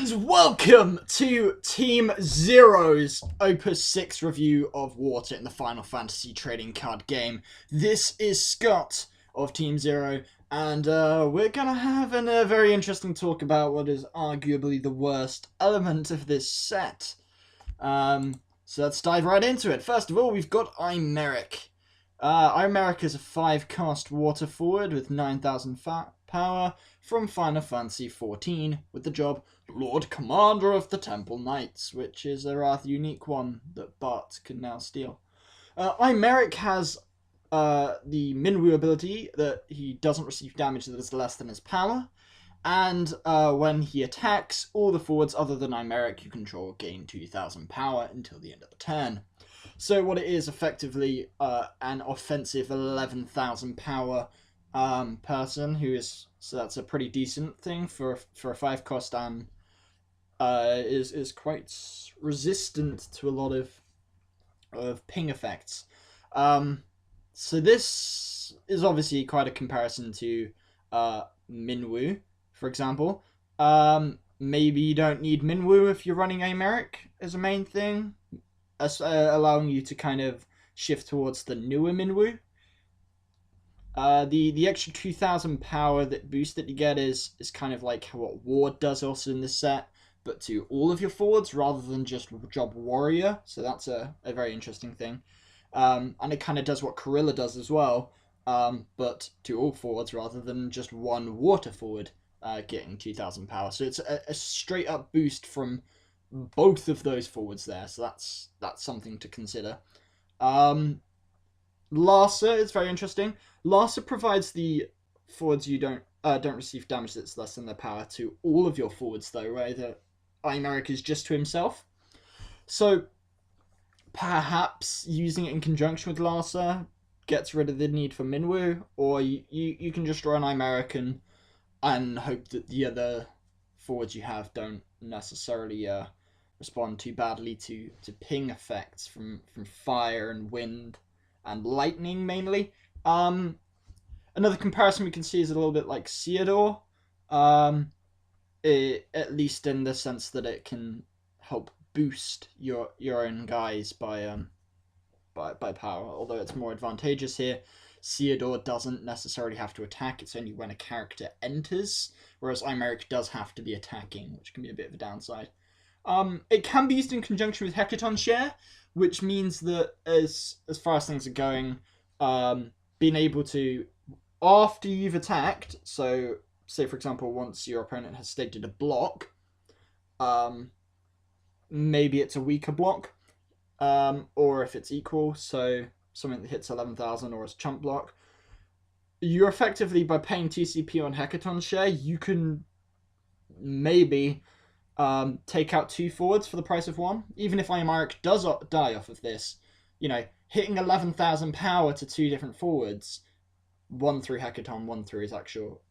And welcome to Team Zero's Opus 6 review of Water in the Final Fantasy trading card game. This is Scott of Team Zero, and we're gonna have a very interesting talk about what is arguably the worst element of this set. So let's dive right into it. First of all, we've got Imeric. Imeric is a 5-cost water forward with 9,000 power from Final Fantasy XIV with the job Lord Commander of the Temple Knights, which is a rather unique one that Bart can now steal. Imeric has the Minwoo ability that he doesn't receive damage that is less than his power, and when he attacks, all the forwards other than Imeric you control gain 2,000 power until the end of the turn. So what it is effectively an offensive 11,000 power person who is, so that's a pretty decent thing for a 5-cost and is quite resistant to a lot of ping effects. So this is obviously quite a comparison to Minwoo, for example. Maybe you don't need Minwoo if you're running Imeric as a main thing, allowing you to kind of shift towards the newer Minwoo. The extra 2,000 power that boost that you get is kind of like what Ward does also in this set, but to all of your forwards rather than just job warrior. So that's a very interesting thing. And it kind of does what Corilla does as well, but to all forwards rather than just one water forward getting 2,000 power. So it's a straight up boost from both of those forwards there. So that's something to consider. Larsa is very interesting. Larsa provides the forwards you don't receive damage that's less than their power to all of your forwards, though, where the Imeric is just to himself. So perhaps using it in conjunction with Larsa gets rid of the need for Minwoo, or you can just run Imeric and hope that the other forwards you have don't necessarily respond too badly to ping effects from fire and wind and lightning mainly. Another comparison we can see is a little bit like Xiu Yin, at least in the sense that it can help boost your own guys by power, although it's more advantageous here. Xiu Yin doesn't necessarily have to attack, it's only when a character enters, whereas Imeric does have to be attacking, which can be a bit of a downside. It can be used in conjunction with Hecaton Share, which means that as far as things are going, being able to, after you've attacked, so say for example once your opponent has stated a block, maybe it's a weaker block, or if it's equal, so something that hits 11,000 or is a chump block, you're effectively, by paying TCP on Hecaton Share, you can maybe take out 2 forwards for the price of 1. Even if Imeric does die off of this, you know, hitting 11,000 power to 2 different forwards, 1 through Hecaton, 1 through his actual,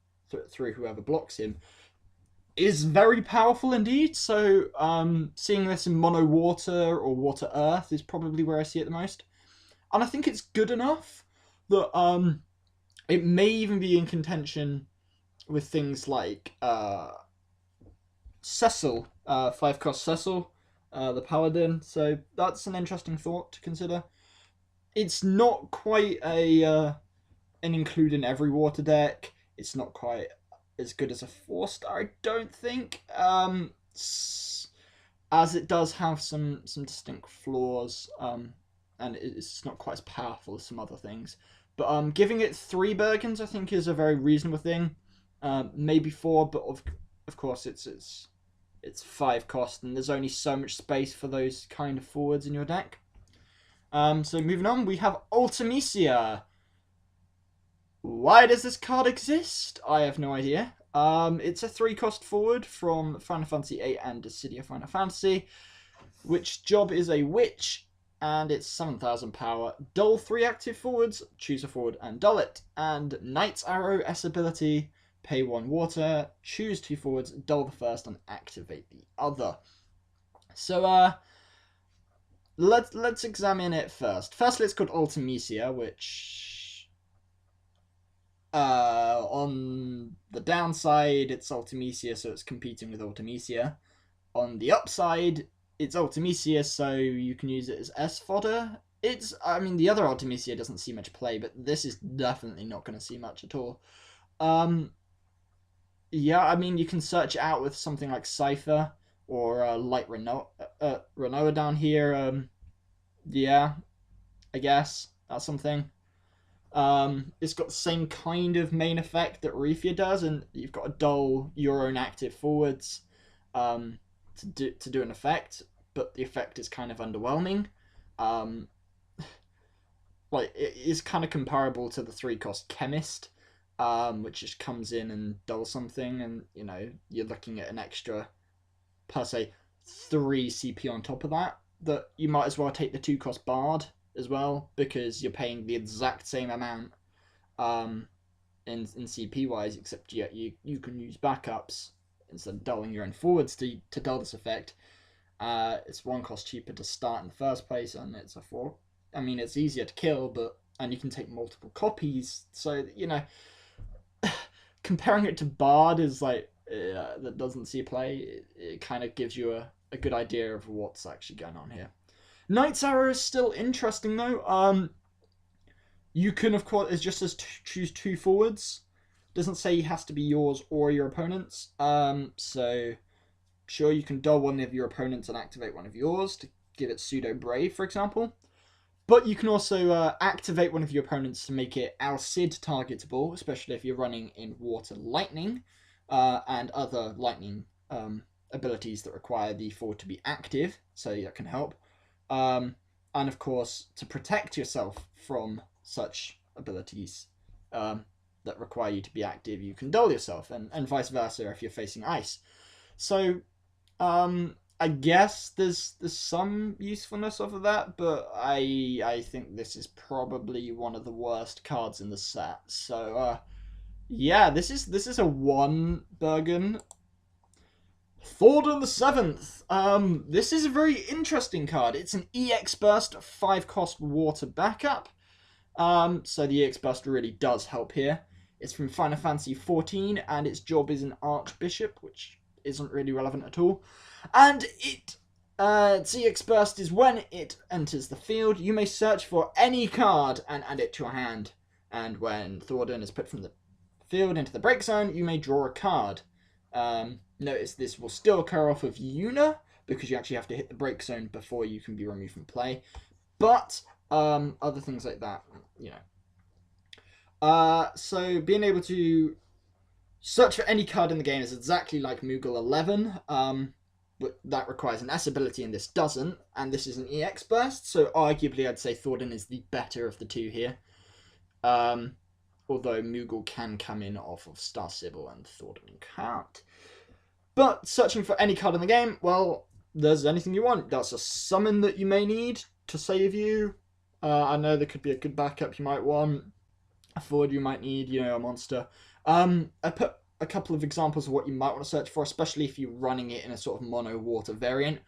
through whoever blocks him, is very powerful indeed. So seeing this in mono water or water earth is probably where I see it the most. And I think it's good enough that it may even be in contention with things like Cecil, 5-cost Cecil, the Paladin. So that's an interesting thought to consider. It's not quite an include in every water deck. It's not quite as good as a 4-star, I don't think, as it does have some distinct flaws, and it's not quite as powerful as some other things. But giving it 3 Bergens, I think, is a very reasonable thing. Maybe 4, but of course it's 5-cost, and there's only so much space for those kind of forwards in your deck. So moving on, we have Ultimecia. Why does this card exist? I have no idea. It's a 3-cost forward from Final Fantasy VIII and Dissidia Final Fantasy, which job is a witch, and it's 7,000 power. Dull 3 active forwards, choose a forward and dull it. And Knight's Arrow S ability, pay 1 water, choose 2 forwards, dull the first, and activate the other. So let's examine it first. Firstly, it's called Ultimecia, which on the downside, it's Ultimecia, so it's competing with Ultimecia. On the upside, it's Ultimecia, so you can use it as S fodder. I mean, the other Ultimecia doesn't see much play, but this is definitely not going to see much at all. Yeah, I mean, you can search it out with something like Cypher or Light Renoa down here. Yeah, I guess that's something. It's got the same kind of main effect that Refia does, and you've got to dull your own active forwards to do an effect, but the effect is kind of underwhelming. Like, it is kind of comparable to the 3-cost Chemist, which just comes in and dulls something, and you're looking at an extra, per se, 3 CP on top of that. That you might as well take the 2-cost Bard as well, because you're paying the exact same amount in CP wise, except you can use backups instead of dulling your own forwards to dull this effect. It's 1 cost cheaper to start in the first place, and it's a 4. I mean, it's easier to kill, and you can take multiple copies, so comparing it to Bard is like that doesn't see play. It kind of gives you a good idea of what's actually going on here. Knight's Arrow is still interesting though. You can, of course, it's just as choose 2 forwards. Doesn't say it has to be yours or your opponent's. So sure, you can dull one of your opponents and activate one of yours to give it pseudo brave, for example. But you can also activate one of your opponents to make it Al-Cid targetable, especially if you're running in Water Lightning and other lightning abilities that require the forward to be active, so that can help. And of course, to protect yourself from such abilities that require you to be active, you can dull yourself, and vice versa if you're facing ice. So I guess there's some usefulness of that, but I think this is probably one of the worst cards in the set. So yeah, this is a 1 Bergen. Thordan the 7th. This is a very interesting card. It's an EX Burst 5-cost water backup. So the EX Burst really does help here. It's from Final Fantasy XIV, and its job is an Archbishop, which isn't really relevant at all. And its EX Burst is when it enters the field, you may search for any card and add it to your hand. And when Thordan is put from the field into the break zone, you may draw a card. Notice this will still occur off of Yuna, because you actually have to hit the break zone before you can be removed from play. But other things like that, so being able to search for any card in the game is exactly like Moogle 11, but that requires an S ability and this doesn't, and this is an EX Burst, so arguably I'd say Thordan is the better of the 2 here. Although Moogle can come in off of Star Sibyl and Thordan can't. But searching for any card in the game, well, there's anything you want. That's a summon that you may need to save you. I know there could be a good backup you might want. A forward you might need, a monster. I put a couple of examples of what you might want to search for, especially if you're running it in a sort of mono water variant.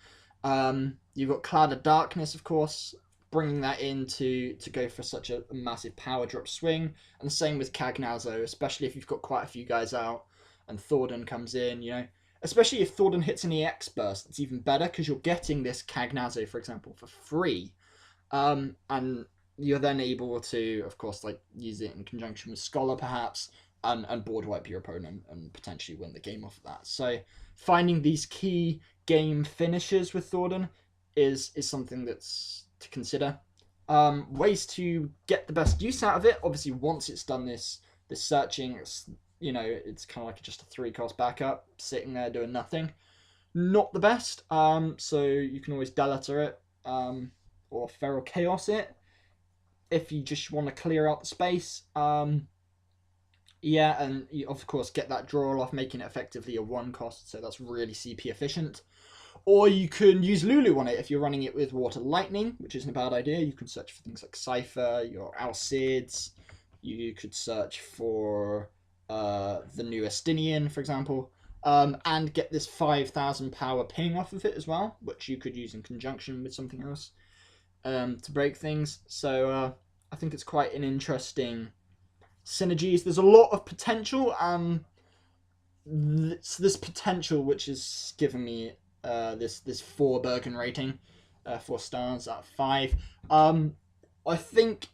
You've got Cloud of Darkness, of course, bringing that in to go for such a massive power drop swing. And the same with Cagnazzo, especially if you've got quite a few guys out and Thordan comes in, Especially if Thordan hits an EX Burst, it's even better because you're getting this Cagnazzo, for example, for free. And you're then able to, of course, use it in conjunction with Scholar, perhaps, and board wipe your opponent and potentially win the game off of that. So finding these key game finishes with Thordan is something that's to consider. Ways to get the best use out of it. Obviously, once it's done this searching, it's kind of like just a 3-cost backup sitting there doing nothing. Not the best. So you can always Delator it or Feral Chaos it if you just want to clear out the space. Yeah, and you, of course, get that draw off, making it effectively a 1-cost, so that's really CP efficient. Or you can use Lulu on it if you're running it with Water Lightning, which isn't a bad idea. You can search for things like Cypher, your Alcids. You could search for the new Estinian, for example, and get this 5,000 power ping off of it as well, which you could use in conjunction with something else to break things. So I think it's quite an interesting synergies. There's a lot of potential, and it's this potential which is giving me this 4 Bergen rating, 4 stars out of 5. I think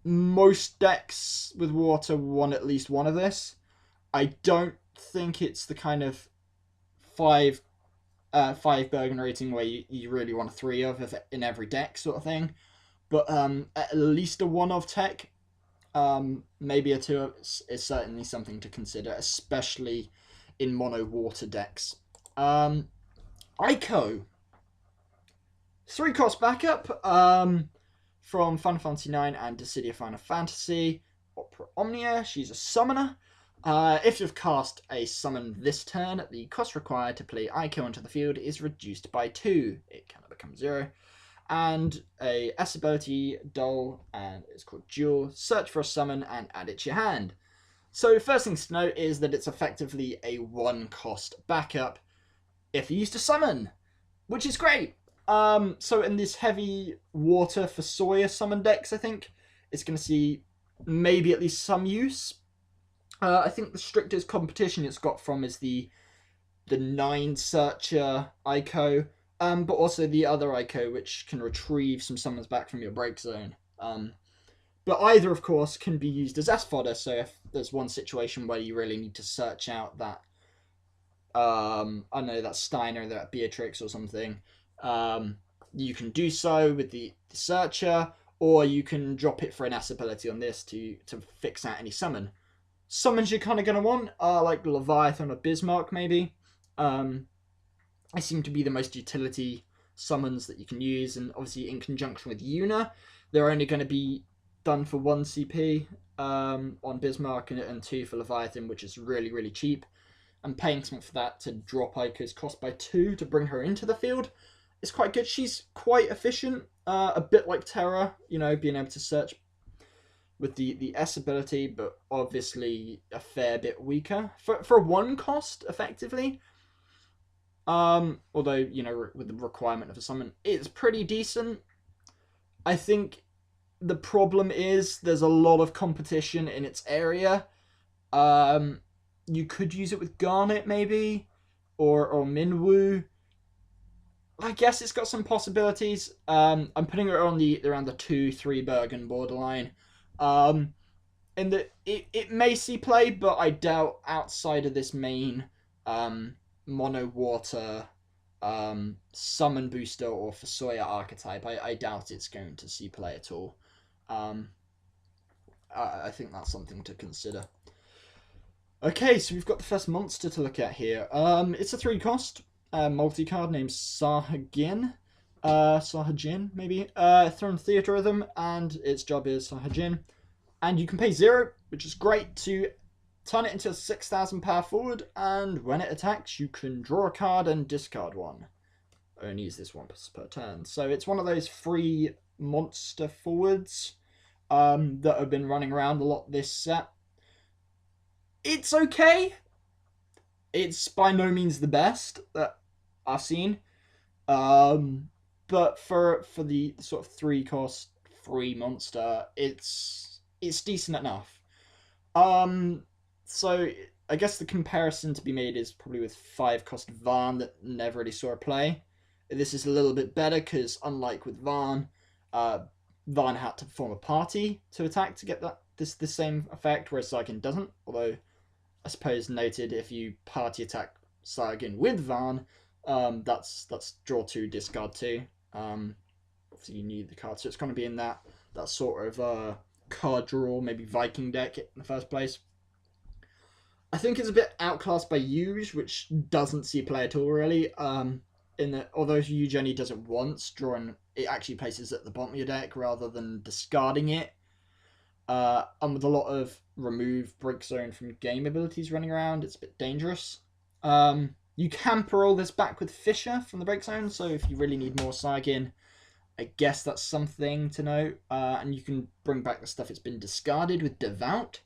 most decks with water want at least one of this. I don't think it's the kind of 5 Bergen rating where you really want 3 of in every deck sort of thing. But at least a 1 of tech, maybe a 2 is certainly something to consider, especially in mono water decks. Aiko, 3 cost backup from Final Fantasy IX and Dissidia Final Fantasy. Opera Omnia, she's a summoner. If you've cast a summon this turn, the cost required to play Aiko onto the field is reduced by 2. It cannot become 0. And a S ability, Dull, and it's called Duel. Search for a summon and add it to your hand. So first things to note is that it's effectively a 1 cost backup if you used to summon, which is great. So in this heavy water for Sawyer summon decks, I think it's going to see maybe at least some use. I think the strictest competition it's got from is the 9 Searcher Aiko, but also the other Aiko, which can retrieve some summons back from your break zone. But either, of course, can be used as S-fodder, so if there's one situation where you really need to search out that, I don't know, that Steiner, that Beatrix or something, you can do so with the Searcher, or you can drop it for an S ability on this to fix out any summon. Summons you're kind of going to want are like Leviathan or Bismarck, maybe. They seem to be the most utility summons that you can use, and obviously in conjunction with Yuna, they're only going to be done for 1 CP on Bismarck and 2 for Leviathan, which is really, really cheap. And paying something for that to drop Aiko's cost by 2 to bring her into the field is quite good. She's quite efficient, a bit like Terra, you know, being able to search with the S ability, but obviously a fair bit weaker. For 1 cost, effectively. Although, you know, with the requirement of a summon, it's pretty decent. I think the problem is there's a lot of competition in its area. You could use it with Garnet, maybe, or Minwoo. I guess it's got some possibilities. I'm putting it on around the 2-3 Bergen borderline. In that it may see play, but I doubt outside of this main mono water summon booster or for Sawyer archetype, I doubt it's going to see play at all. I think that's something to consider. Okay, so we've got the first monster to look at here. It's a 3 cost multi-card named Sahagin. Sahajin, maybe. Thrown Theatre Rhythm, and its job is Sahajin. And you can pay 0, which is great, to turn it into a 6,000 power forward, and when it attacks, you can draw a card and discard 1. Only use this once per turn. So it's one of those free monster forwards that have been running around a lot this set. It's okay. It's by no means the best that I've seen. But for the sort of 3 cost free monster, it's decent enough. So I guess the comparison to be made is probably with 5 cost Varn that never really saw a play. This is a little bit better because unlike with Varn, Varn had to form a party to attack to get the same effect, whereas Saigen doesn't. Although I suppose noted if you party attack Saigen with Varn, that's draw 2, discard 2. Obviously you need the card, so it's going to be in that sort of card draw, maybe Viking deck in the first place. I think it's a bit outclassed by Yuge, which doesn't see play at all, really. Although Yuge only does it once, drawing it actually places it at the bottom of your deck rather than discarding it. And with a lot of remove break zone from game abilities running around, it's a bit dangerous. You can parole this back with Fisher from the break zone, so if you really need more Saigen, I guess that's something to note. And you can bring back the stuff that's been discarded with Devout,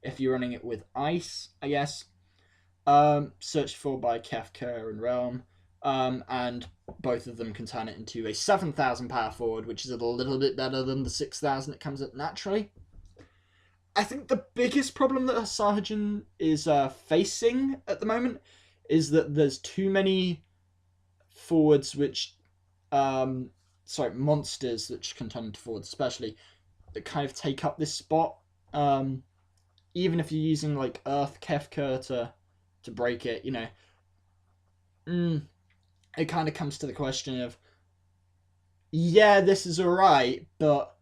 if you're running it with Ice, I guess. Searched for by Kefka and Realm. And both of them can turn it into a 7,000 power forward, which is a little bit better than the 6,000 it comes at naturally. I think the biggest problem that Sahajin is facing at the moment is that there's too many forwards which, sorry, monsters which can turn into forwards, especially, that kind of take up this spot. Even if you're using like Earth Kefka to break it, you know, it kind of comes to the question of, yeah, this is alright, but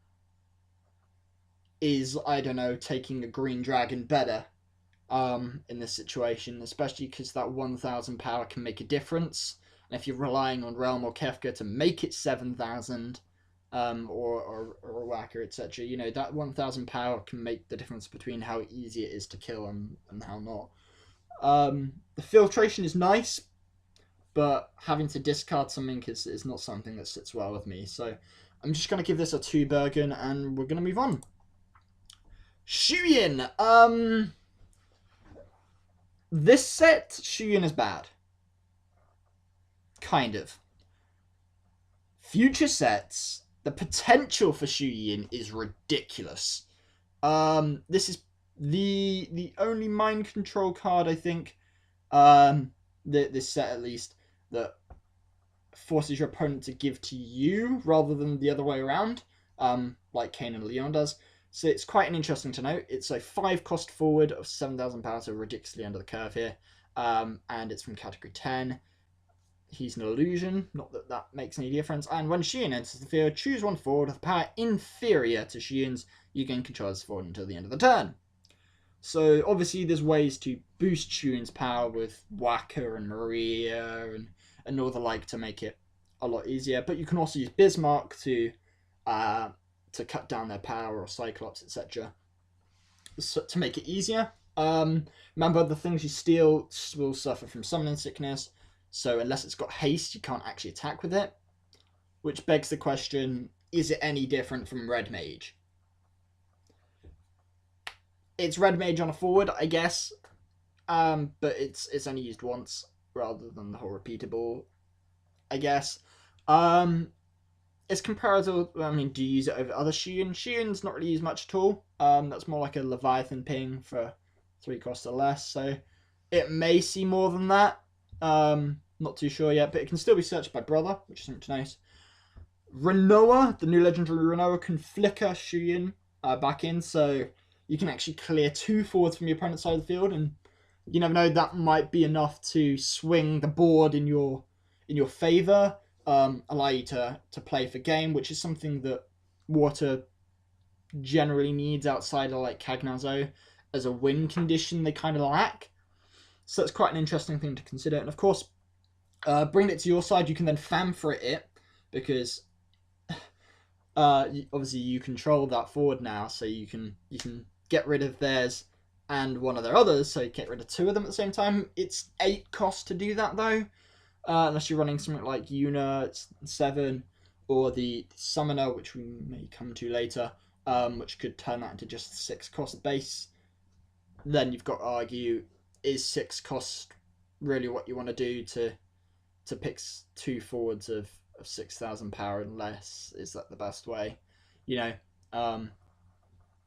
is, I don't know, taking a green dragon better in this situation, especially because that 1000 power can make a difference. And if you're relying on Realm or Kefka to make it 7000, or Whacker, etc., you know, that 1000 power can make the difference between how easy it is to kill and how not. The filtration is nice, but having to discard something is not something that sits well with me. So I'm just going to give this a 2 Bergen, and we're going to move on. Xiu Yin. This set, Xiu Yin is bad. Kind of. Future sets, the potential for Xiu Yin is ridiculous. This is the only mind control card, I think, this set at least, that forces your opponent to give to you rather than the other way around, like Kane and Leon does. So it's quite an interesting to note. It's a 5 cost forward of 7,000 power, so ridiculously under the curve here, and it's from category 10. He's an illusion, not that that makes any difference. And when Xiu Yin enters the field, choose one forward with power inferior to Xiu Yin's. You gain control of this forward until the end of the turn. So obviously there's ways to boost Xiu Yin's power with Whacker and Maria and all the like to make it a lot easier. But you can also use Bismarck to cut down their power, or Cyclops, etc., so, to make it easier. Remember, the things you steal will suffer from summoning sickness, so unless it's got haste, you can't actually attack with it. Which begs the question, is it any different from Red Mage? It's Red Mage on a forward, I guess, but it's only used once rather than the whole repeatable, I guess. It's comparable. I mean, do you use it over other Xiu Yin? Xiu Yin's not really used much at all. That's more like a Leviathan ping for 3 costs or less, so it may see more than that. Not too sure yet, but it can still be searched by Brother, which is something nice. Renoa, the new legendary Renoa, can flicker Xiu Yin back in, so you can actually clear 2 forwards from your opponent's side of the field, and you never know, that might be enough to swing the board in your favour, allow you to play for game, which is something that Water generally needs outside of like Cagnazo as a win condition they kind of lack. So that's quite an interesting thing to consider. And of course, bringing it to your side, you can then fanfare it, because obviously you control that forward now, so you can get rid of theirs and one of their others, so you get rid of 2 of them at the same time. It's 8 costs to do that though, unless you're running something like Yuna, it's 7, or the Summoner, which we may come to later, which could turn that into just 6 cost base. Then you've got to argue, is 6 cost really what you want to do to pick 2 forwards of 6,000 power and less? Is that the best way? You know,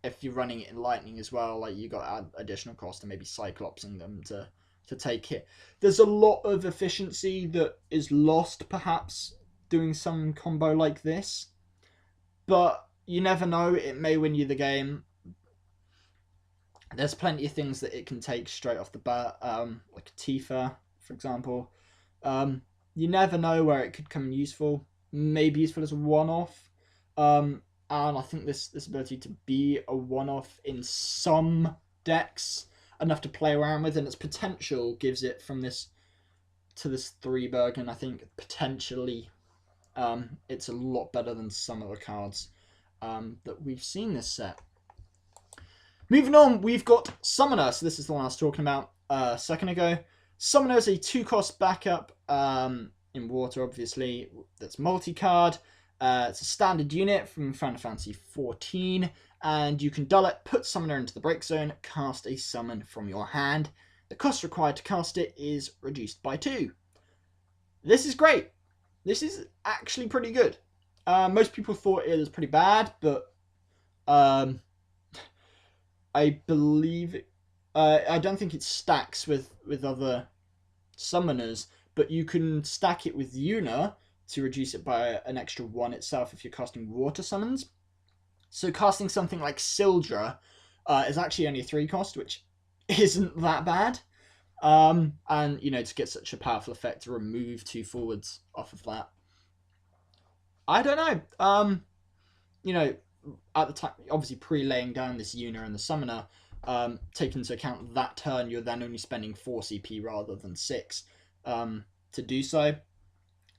if you're running it in Lightning as well, like you got to add additional cost and maybe Cyclopsing them to take it. There's a lot of efficiency that is lost perhaps doing some combo like this, but you never know, it may win you the game. There's plenty of things that it can take straight off the bat, like a Tifa, for example. You never know where it could come in useful. Maybe useful as a one-off. And I think this ability to be a one-off in some decks, enough to play around with, and its potential gives it from this to this 3 Bergen. I think potentially it's a lot better than some of the cards that we've seen this set. Moving on, we've got Summoner. So this is the one I was talking about a second ago. Summoner is a 2-cost backup in Water, obviously. That's multi-card. It's a standard unit from Final Fantasy XIV, and you can dull it, put Summoner into the break zone, cast a summon from your hand. The cost required to cast it is reduced by 2. This is great. This is actually pretty good. Most people thought it was pretty bad, but I believe I don't think it stacks with other summoners, but you can stack it with Yuna to reduce it by an extra 1 itself if you're casting water summons. So casting something like Sildra is actually only a 3 cost, which isn't that bad. And, you know, to get such a powerful effect to remove 2 forwards off of that. I don't know. You know, at the time, obviously pre-laying down this Yuna and the Summoner, take into account that turn, you're then only spending 4 CP rather than 6 to do so.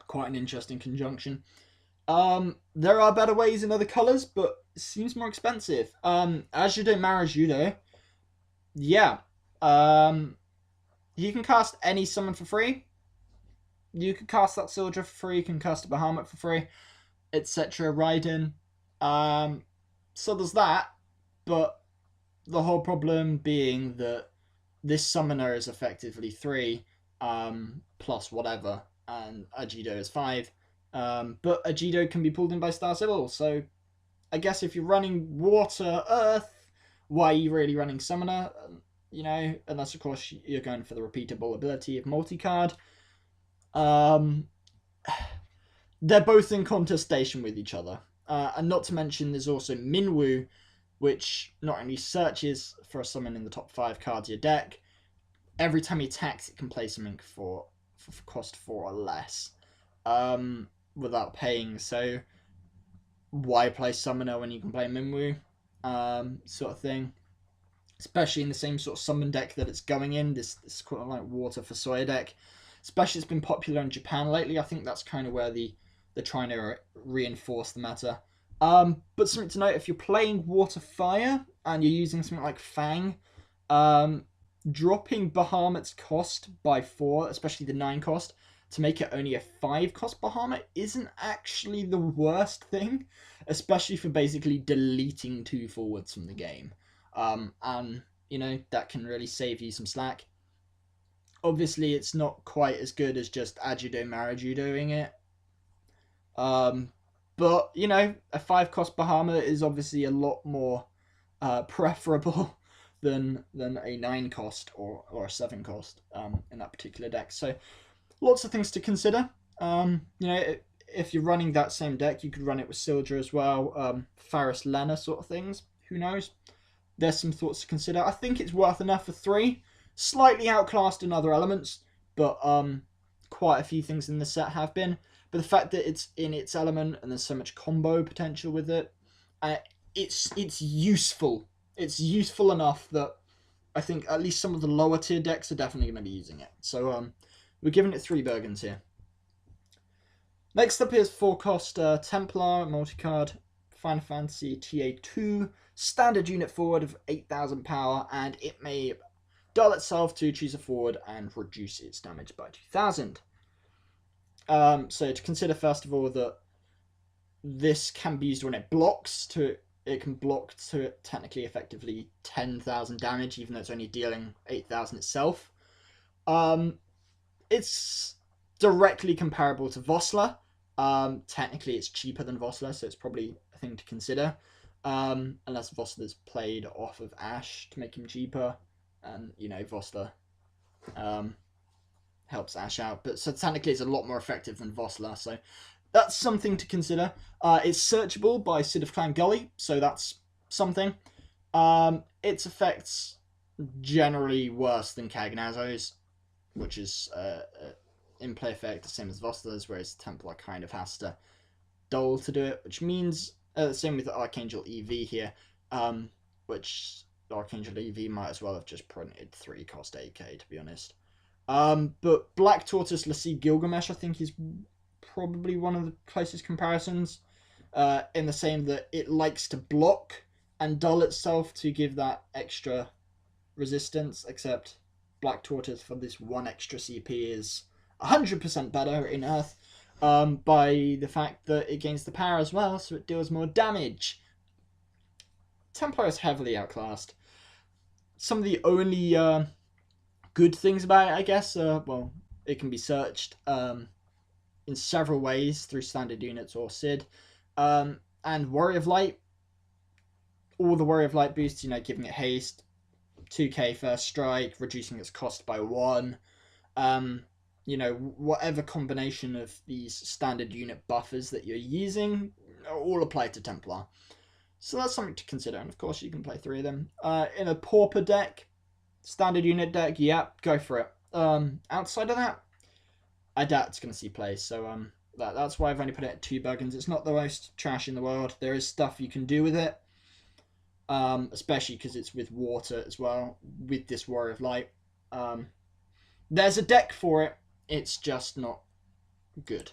Quite an interesting conjunction. There are better ways in other colours, but it seems more expensive. As you don't marry Judo, yeah. You can cast any summon for free. You can cast that Sildra for free, you can cast a Bahamut for free, etc. Raiden. So there's that, but the whole problem being that this summoner is effectively 3, plus whatever, and Ajido is 5. But Ajido can be pulled in by Star Sibyl, so I guess if you're running Water, Earth, why are you really running Summoner? You know, unless of course you're going for the repeatable ability of multi-card. They're both in contestation with each other. And not to mention there's also Minwoo, which not only searches for a summon in the top 5 cards of your deck, every time he attacks it can play something for cost 4 or less. Without paying, so why play Summoner when you can play Minwoo? Sort of thing. Especially in the same sort of summon deck that it's going in, this quote like Water for Soya deck. Especially it's been popular in Japan lately. I think that's kind of where they're trying to reinforce the meta. But something to note, if you're playing Water Fire and you're using something like Fang, dropping Bahamut's cost by 4, especially the 9 cost, to make it only a 5 cost Bahamut isn't actually the worst thing, especially for basically deleting 2 forwards from the game. And, you know, that can really save you some slack. Obviously, it's not quite as good as just Ajudo Mariju doing it. But, you know, a 5 cost Bahamut is obviously a lot more preferable than a 9 cost or a 7 cost in that particular deck. So, lots of things to consider. You know, if you're running that same deck, you could run it with Sildra as well. Faris Lena sort of things. Who knows? There's some thoughts to consider. I think it's worth enough for 3. Slightly outclassed in other elements, but quite a few things in the set have been. But the fact that it's in its element and there's so much combo potential with it, it's useful. It's useful enough that I think at least some of the lower tier decks are definitely going to be using it. So we're giving it 3 Bergens here. Next up is 4 cost Templar, multicard, Final Fantasy TA2, standard unit forward of 8,000 power, and it may dull itself to choose a forward and reduce its damage by 2,000. So to consider first of all that this can be used when it blocks it can block to technically effectively 10,000 damage, even though it's only dealing 8,000 itself. It's directly comparable to Vossler. Technically it's cheaper than Vossler, so it's probably a thing to consider. Unless Vossler's played off of Ash to make him cheaper, and you know Vossler helps Ash out, but so technically it's a lot more effective than Vossler, so that's something to consider. It's searchable by Sid of Clan Gully, so that's something. Its effects generally worse than Kagnazo's, which is in-play effect the same as Vossler's, whereas Templar kind of has to dull to do it, which means same with the Archangel EV here, which Archangel EV might as well have just printed 3 cost 8k, to be honest. But Black Tortoise Lassie Gilgamesh, I think, is probably one of the closest comparisons, in the same that it likes to block and dull itself to give that extra resistance, except Black Tortoise for this 1 extra CP is 100% better in Earth, by the fact that it gains the power as well, so it deals more damage. Templar is heavily outclassed. Some of the only good things about it, I guess, well, it can be searched in several ways through standard units or Sid. And Warrior of Light, all the Warrior of Light boosts, you know, giving it haste, 2k first strike, reducing its cost by 1. you know, whatever combination of these standard unit buffers that you're using all apply to Templar. So that's something to consider, and of course you can play 3 of them. In a Pauper deck, standard unit deck, yeah, go for it. Outside of that, I doubt it's going to see play, so that's why I've only put it at 2 Buggins. It's not the most trash in the world. There is stuff you can do with it, especially because it's with water as well, with this Warrior of Light. There's a deck for it, it's just not good.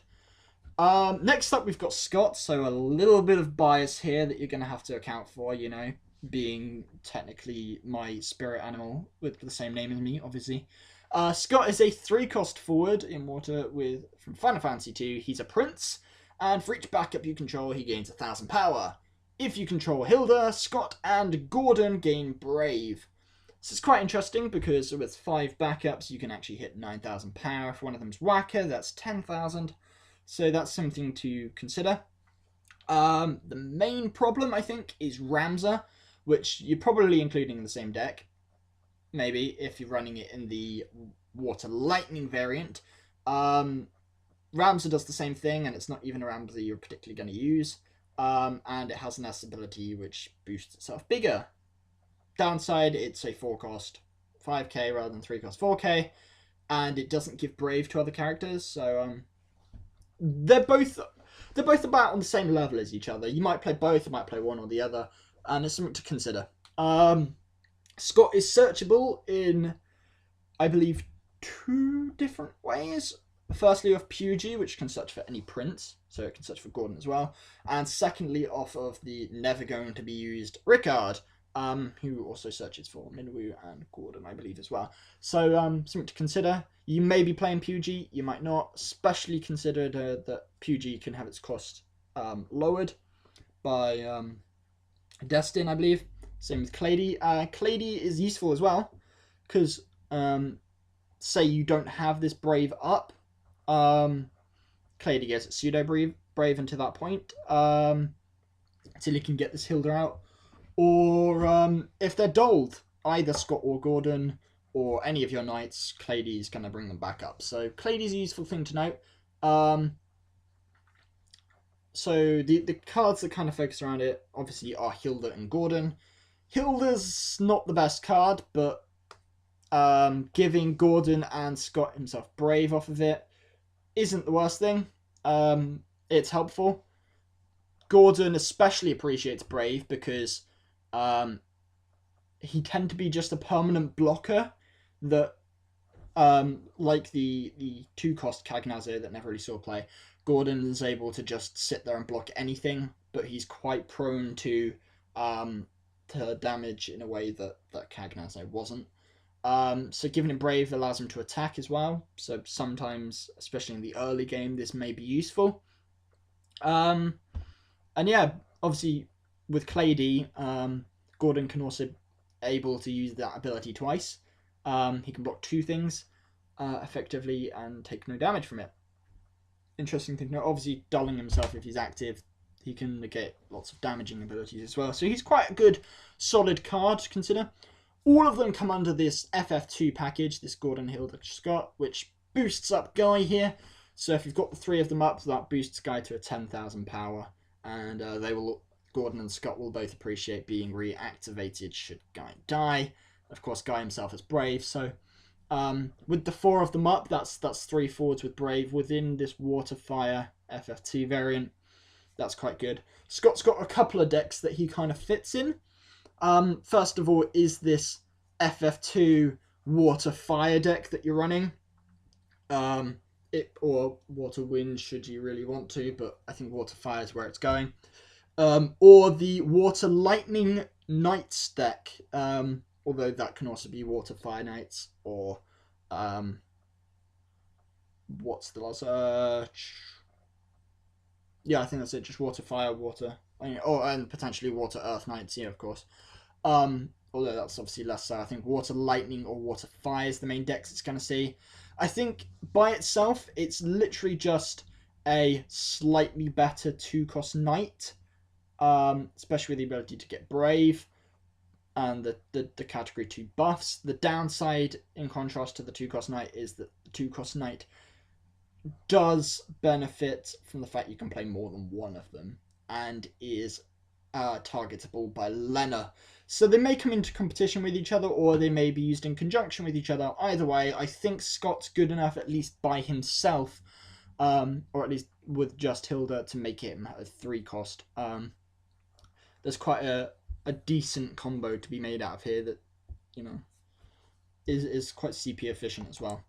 Next up, we've got Scott, so a little bit of bias here that you're going to have to account for, you know, being technically my spirit animal with the same name as me, obviously. Scott is a 3-cost forward in water from Final Fantasy II. He's a prince, and for each backup you control, he gains 1,000 power. If you control Hilda, Scott and Gordon gain Brave. This is quite interesting because with 5 backups, you can actually hit 9,000 power. If one of them's Whacker, that's 10,000. So that's something to consider. The main problem, I think, is Ramza, which you're probably including in the same deck. Maybe, if you're running it in the Water Lightning variant. Ramza does the same thing, and it's not even a Ramza you're particularly going to use. And it has an S ability which boosts itself bigger. Downside, it's a 4-cost 5k rather than 3-cost 4k. And it doesn't give Brave to other characters, so they're both about on the same level as each other. You might play both, you might play one or the other, and it's something to consider. Scott is searchable in, I believe, 2 different ways. Firstly, off PUG, which can search for any prince, so it can search for Gordon as well. And secondly, off of the never going to be used Rickard, who also searches for Minwoo and Gordon, I believe, as well. So, something to consider. You may be playing PUG, you might not, especially considered that PUG can have its cost lowered by Destin, I believe. Same with Clady. Clady is useful as well, because say you don't have this Brave up, Clady gets pseudo Brave until that point, until you can get this Hilda out. Or if they're doled, either Scott or Gordon, or any of your knights, Clady's going to bring them back up. So Clady's a useful thing to note. So the cards that kind of focus around it, obviously, are Hilda and Gordon. Hilda's not the best card, but giving Gordon and Scott himself Brave off of it isn't the worst thing. It's helpful. Gordon especially appreciates Brave because he tend to be just a permanent blocker that, like the 2-cost Cagnazzo that never really saw play, Gordon is able to just sit there and block anything, but he's quite prone to damage in a way that Cagnazzo wasn't. So giving him Brave allows him to attack as well, so sometimes, especially in the early game, this may be useful. And yeah, obviously with Clady, Gordon can also able to use that ability twice. He can block 2 things effectively and take no damage from it. Interesting thing to note, obviously dulling himself if he's active, he can negate lots of damaging abilities as well. So he's quite a good, solid card to consider. All of them come under this FF2 package, this Gordon, Hilda, Scott, which boosts up Guy here. So if you've got the 3 of them up, that boosts Guy to a 10,000 power, and Gordon and Scott will both appreciate being reactivated should Guy die. Of course, Guy himself is Brave, so with the 4 of them up, that's 3 forwards with Brave within this Water Fire FFT variant. That's quite good. Scott's got a couple of decks that he kind of fits in. First of all, is this FF2 Water Fire deck that you're running. Or Water Wind should you really want to, but I think Water Fire is where it's going. Or the Water Lightning Knights deck, although that can also be Water Fire Knights, or what's the last? Yeah, I think that's it. Just Water Fire, Water, and potentially Water Earth Knights, yeah, of course. Although that's obviously less so. I think Water Lightning or Water Fire is the main decks it's going to see. I think by itself, it's literally just a slightly better 2-cost Knight, especially with the ability to get Brave. and the category 2 buffs. The downside, in contrast to the 2-cost knight, is that the 2-cost knight does benefit from the fact you can play more than one of them, and is targetable by Lena. So they may come into competition with each other, or they may be used in conjunction with each other. Either way, I think Scott's good enough, at least by himself, or at least with just Hilda, to make him a 3-cost. There's quite a decent combo to be made out of here that, you know, is quite CP efficient as well.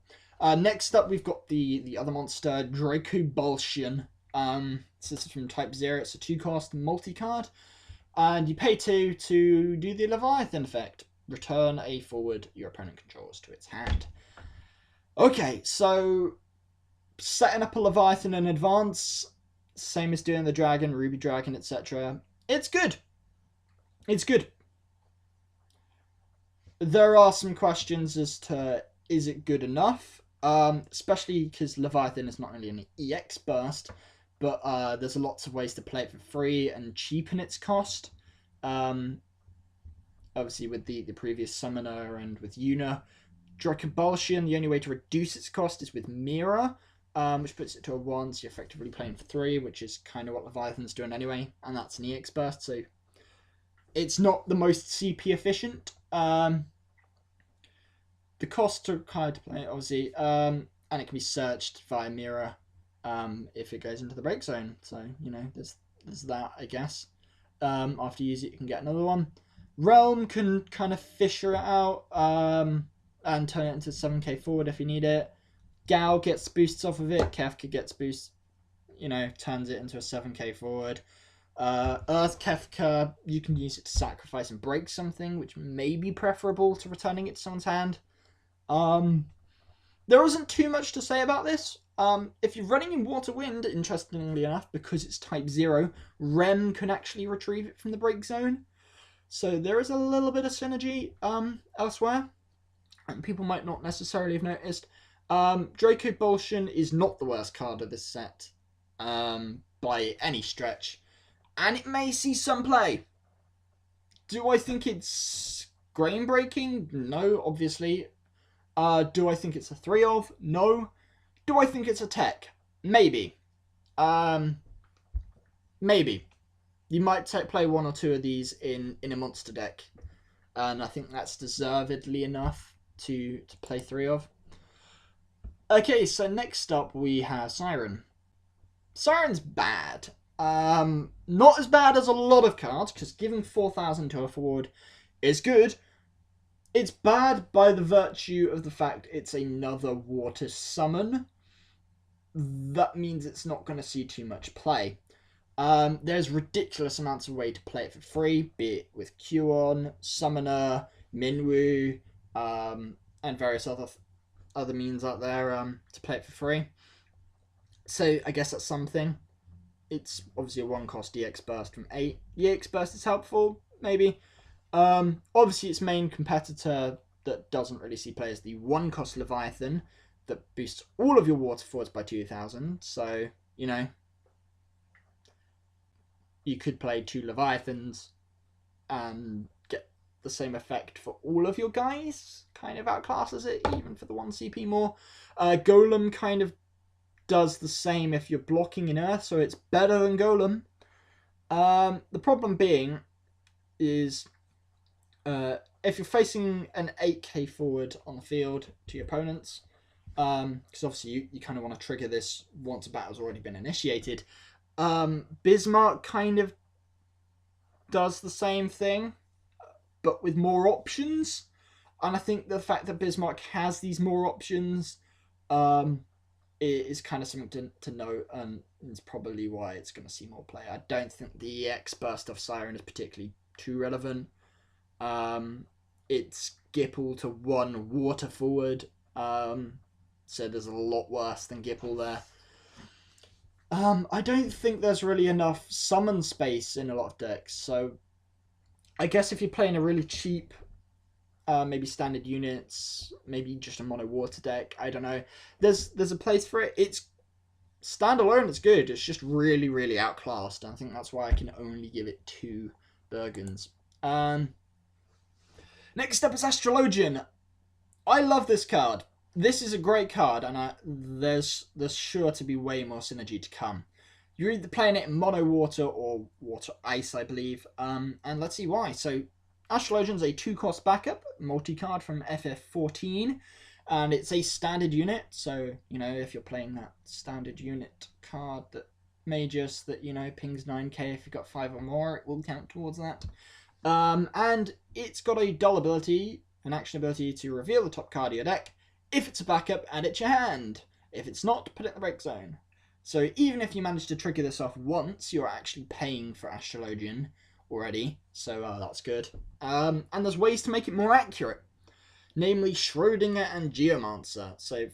Next up, we've got the other monster, Dragoon Bull. So this is from Type 0. It's a 2-cost multi-card. And you pay 2 to do the Leviathan effect. Return a forward your opponent controls to its hand. Okay, so setting up a Leviathan in advance, same as doing the Dragon, Ruby Dragon, etc. It's good. It's good. There are some questions as to, is it good enough? Especially because Leviathan is not only an EX burst, but there's lots of ways to play it for free and cheapen its cost. Obviously with the previous summoner and with Yuna. Dragoon Bull, the only way to reduce its cost is with Mira, which puts it to a 1, so you're effectively playing for 3, which is kind of what Leviathan's doing anyway, and that's an EX burst, so it's not the most CP efficient. The costs are high to play, obviously, and it can be searched via Mira if it goes into the break zone. So, you know, there's that, I guess. After you use it, you can get another one. Realm can kind of fisher it out and turn it into 7k forward if you need it. Gal gets boosts off of it. Kefka gets boosts, you know, turns it into a 7k forward. Earth Kefka, you can use it to sacrifice and break something, which may be preferable to returning it to someone's hand. There isn't too much to say about this. If you're running in Water Wind, interestingly enough, because it's Type 0, Rem can actually retrieve it from the break zone. So there is a little bit of synergy elsewhere, and people might not necessarily have noticed. Dragoon Bull is not the worst card of this set by any stretch, and it may see some play. Do I think it's groundbreaking? No, obviously. Do I think it's a 3 of? No. Do I think it's a tech? Maybe. Maybe. You might play 1 or 2 of these in a monster deck, and I think that's deservedly enough to play 3 of. Okay, so next up we have Siren. Siren's bad. Not as bad as a lot of cards, because giving 4,000 to a forward is good. It's bad by the virtue of the fact it's another water summon. That means it's not going to see too much play. There's ridiculous amounts of way to play it for free, be it with Q-On, Summoner, Minwoo, and various other means out there to play it for free. So I guess that's something. It's obviously a 1-cost EX burst from 8. The EX burst is helpful, maybe. Obviously its main competitor that doesn't really see play is the 1-cost Leviathan that boosts all of your water forwards by 2,000. So, you know, you could play 2 Leviathans and get the same effect for all of your guys. Kind of outclasses it, even for the 1 CP more. Golem kind of does the same if you're blocking in Earth, so it's better than Golem. The problem being is if you're facing an 8k forward on the field to your opponents, because obviously you kind of want to trigger this once a battle's already been initiated, Bismarck kind of does the same thing, but with more options. And I think the fact that Bismarck has these more options is kind of something to note, and it's probably why it's going to see more play. I don't think the EX burst of Siren is particularly too relevant. It's Gipple to 1 water forward, so there's a lot worse than Gipple there. I don't think there's really enough summon space in a lot of decks, so I guess if you're playing a really cheap, maybe standard units, maybe just a mono water deck, I don't know, there's a place for it. It's standalone, it's good, it's just really, really outclassed, and I think that's why I can only give it 2 Bergens. Next up is Astrologian. I love this card. This is a great card, and there's sure to be way more synergy to come. You're either playing it in mono water or water ice, I believe. And let's see why. So, Astrologian's a 2-cost backup, multi-card from FF14, and it's a standard unit. So, you know, if you're playing that standard unit card that Magus that, you know, pings 9k, if you've got 5 or more, it will count towards that. And it's got a dull ability, an action ability to reveal the top card of your deck if it's a backup and it's your hand. If it's not, put it in the break zone. So even if you manage to trigger this off once, you're actually paying for Astrologian already. So that's good. And there's ways to make it more accurate. Namely Schrodinger and Geomancer. So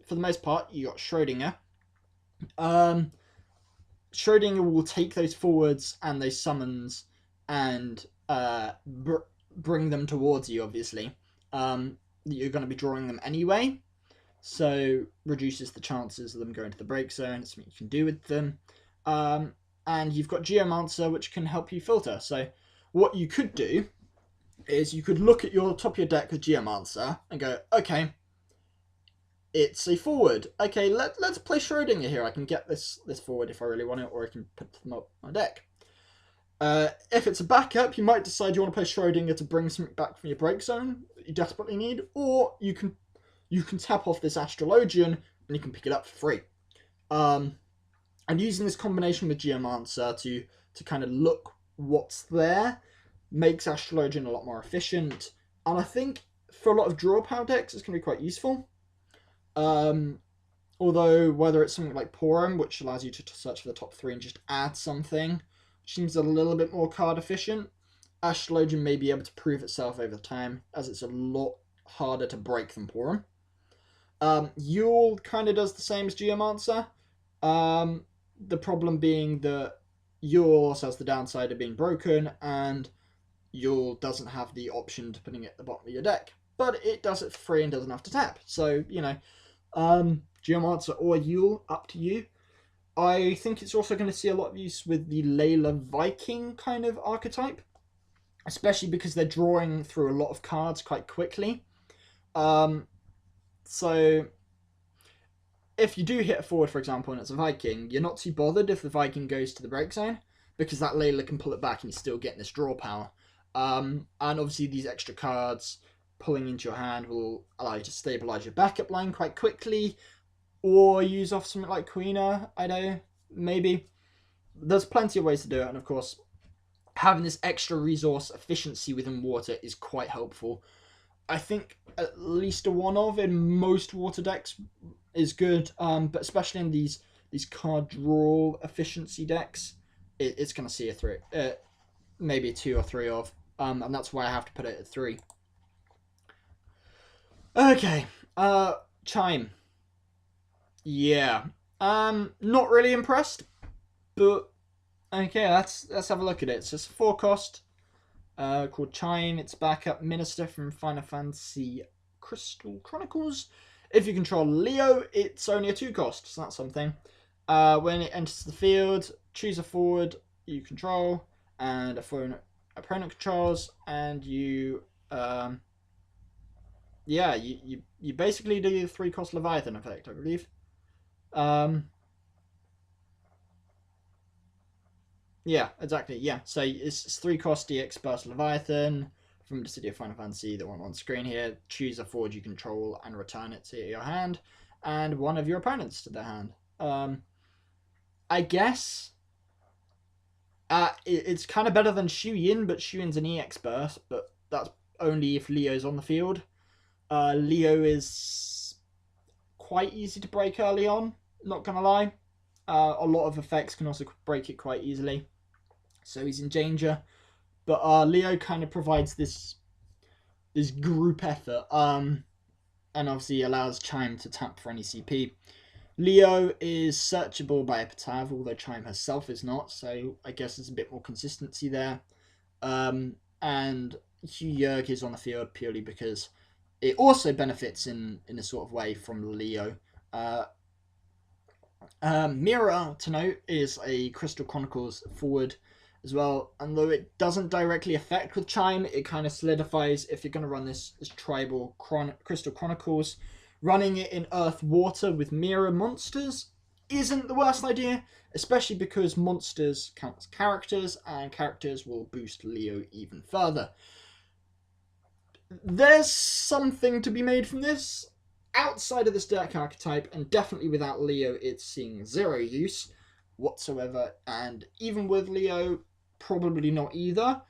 for the most part, you got Schrodinger. Schrodinger will take those forwards and those summons and bring them towards you, obviously. You're going to be drawing them anyway, so reduces the chances of them going to the break zone. It's something you can do with them. And you've got Geomancer, which can help you filter. So what you could do is you could look at your top of your deck with Geomancer and go, okay, it's a forward. Okay, let's play Schrodinger here. I can get this forward if I really want it, or I can put them up on my deck. If it's a backup, you might decide you want to play Schrodinger to bring something back from your break zone that you desperately need, or you can tap off this Astrologian and you can pick it up for free. And using this combination with Geomancer to kind of look what's there makes Astrologian a lot more efficient, and I think for a lot of draw power decks it's going to be quite useful. Although whether it's something like Porum, which allows you to search for the top 3 and just add something, seems a little bit more card efficient, Astrologian may be able to prove itself over time, as it's a lot harder to break than Porum. Yule kind of does the same as Geomancer. The problem being that Yule also has the downside of being broken, and Yule doesn't have the option to putting it at the bottom of your deck. But it does it for free and doesn't have to tap. So, you know, Geomancer or Yule, up to you. I think it's also going to see a lot of use with the Layla Viking kind of archetype, especially because they're drawing through a lot of cards quite quickly. So if you do hit a forward, for example, and it's a Viking, you're not too bothered if the Viking goes to the break zone, because that Layla can pull it back and you're still getting this draw power. And obviously these extra cards pulling into your hand will allow you to stabilize your backup line quite quickly, or use off something like Queener, I know, maybe. There's plenty of ways to do it, and of course, having this extra resource efficiency within water is quite helpful. I think at least a 1-of in most water decks is good, but especially in these card draw efficiency decks, it's going to see a 3, maybe a 2 or 3 of, and that's why I have to put it at 3. Okay, Chime. Yeah, not really impressed, but okay, let's have a look at it. So it's a 4-cost, called Chime. It's backup Minister from Final Fantasy Crystal Chronicles. If you control Leo, it's only a 2-cost, so that's something. When it enters the field, choose a forward you control and a forward opponent controls, and you you basically do the 3-cost Leviathan effect, I believe. Yeah, exactly. Yeah, so it's 3-cost DX Burst Leviathan from the City of Final Fantasy, the one on screen here. Choose a forward you control and return it to your hand, and one of your opponents to their hand. I guess it's kind of better than Xiu Yin, but Xiu Yin's an EX Burst, but that's only if Leo's on the field. Leo is quite easy to break early on, not gonna lie. A lot of effects can also break it quite easily, so he's in danger. But Leo kind of provides this group effort, and obviously allows Chime to tap for any CP. Leo is searchable by Epitaph, although Chime herself is not, so I guess there's a bit more consistency there. And Hugh Yerg is on the field purely because it also benefits in a sort of way from Leo. Mira, to note, is a Crystal Chronicles forward as well. And though it doesn't directly affect with Chime, it kind of solidifies if you're going to run this tribal Crystal Chronicles. Running it in Earth Water with mirror monsters isn't the worst idea, especially because monsters count as characters, and characters will boost Leo even further. There's something to be made from this. Outside of this deck archetype, and definitely without Leo, it's seeing zero use whatsoever, and even with Leo, probably not either.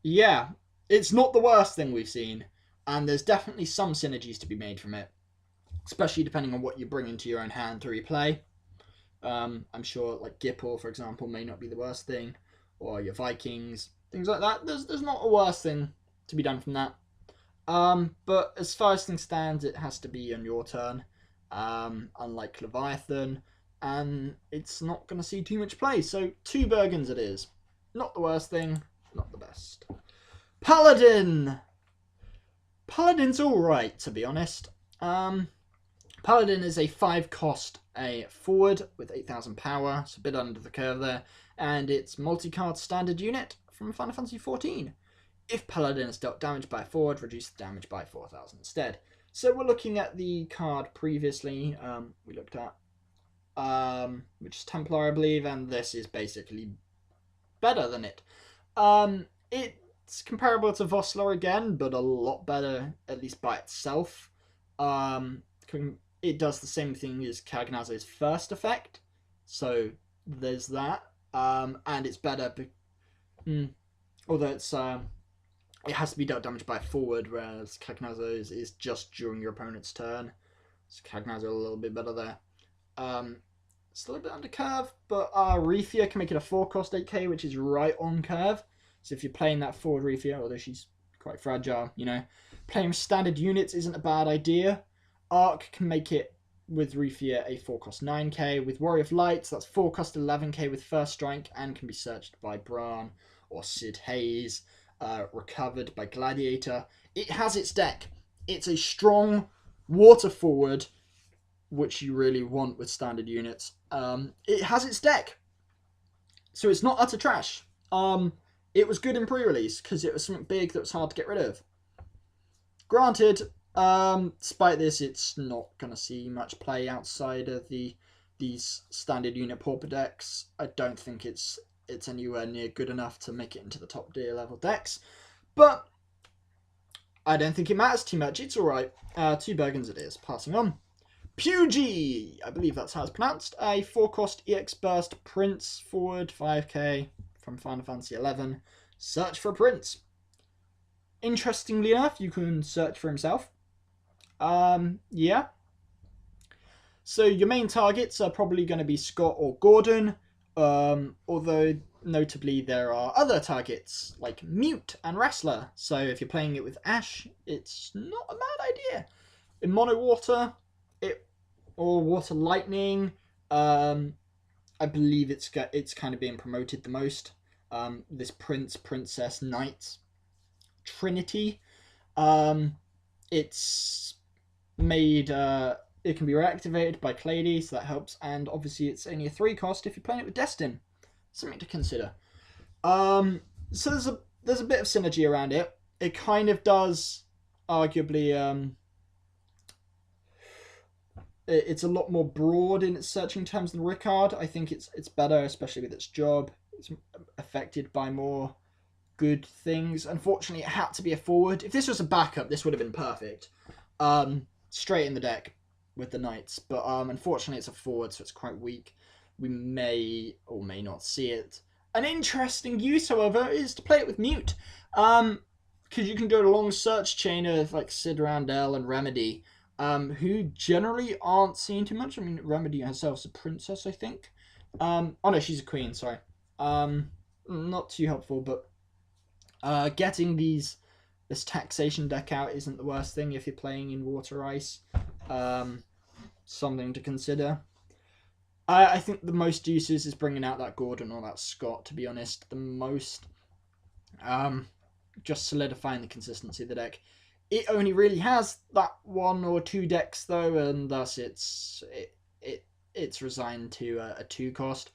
Yeah, it's not the worst thing we've seen, and there's definitely some synergies to be made from it, especially depending on what you bring into your own hand through your play. I'm sure, like Gipple, for example, may not be the worst thing, or your Vikings, things like that. There's not a worse thing to be done from that. But as far as things stand, it has to be on your turn, unlike Leviathan, and it's not going to see too much play. So 2 Bergens it is. Not the worst thing, not the best. Paladin! Paladin's alright, to be honest. Paladin is a 5 cost, a forward with 8,000 power, so a bit under the curve there, and it's multi-card standard unit from Final Fantasy XIV. If Paladin is dealt damage by a forward, reduce the damage by 4,000 instead. So we're looking at the card previously we looked at, which is Templar, I believe, and this is basically better than it. It's comparable to Vosler again, but a lot better, at least by itself. It does the same thing as Kagnazo's first effect, so there's that. And it's better, although it's it has to be dealt damage by a forward, whereas Kagnazo's is just during your opponent's turn. So Kagnazo a little bit better there. Still a bit under curve, but Refia can make it a 4 cost 8k, which is right on curve. So if you're playing that forward Refia, although she's quite fragile, you know, playing standard units isn't a bad idea. Arc can make it with Refia a 4 cost 9k. With Warrior of Light, that's 4 cost 11k with first strike and can be searched by Bran or Sid Hayes. Recovered by Gladiator. It has its deck. It's a strong water forward, which you really want with standard units. It has its deck, so it's not utter trash. It was good in pre-release because it was something big that was hard to get rid of. Granted, despite this, it's not going to see much play outside of these standard unit pauper decks. I don't think it's anywhere near good enough to make it into the top tier level decks, but I don't think it matters too much. It's alright. 2 Bergens it is. Passing on. Pugy! I believe that's how it's pronounced. A 4 cost EX Burst Prince forward 5k from Final Fantasy XI. Search for Prince. Interestingly enough, you can search for himself. Yeah. So your main targets are probably going to be Scott or Gordon. Although notably there are other targets like Mute and Wrestler, so if you're playing it with Ash, it's not a bad idea. In Mono Water, or Water Lightning, I believe it's kind of being promoted the most. This Prince, Princess, Knight Trinity, it's made. It can be reactivated by Clady, so that helps. And obviously it's only a 3 cost if you're playing it with Destin. Something to consider. So there's a bit of synergy around it. It kind of does, arguably, it's a lot more broad in its searching terms than Rickard. I think it's better, especially with its job. It's affected by more good things. Unfortunately, it had to be a forward. If this was a backup, this would have been perfect. Straight in the deck with the Knights, but unfortunately it's a forward, so it's quite weak. We may or may not see it. An interesting use, however, is to play it with Mute, because you can do a long search chain of like Sid Randell and Remedy, who generally aren't seen too much. I mean, Remedy herself's a princess, I think. Oh no, she's a queen. Sorry. Not too helpful, but getting this taxation deck out isn't the worst thing if you're playing in Water Ice. Something to consider. I think the most uses is bringing out that Gordon or that Scott, to be honest. The most. Just solidifying the consistency of the deck. It only really has that 1 or 2 decks, though, and thus it's resigned to a 2 cost.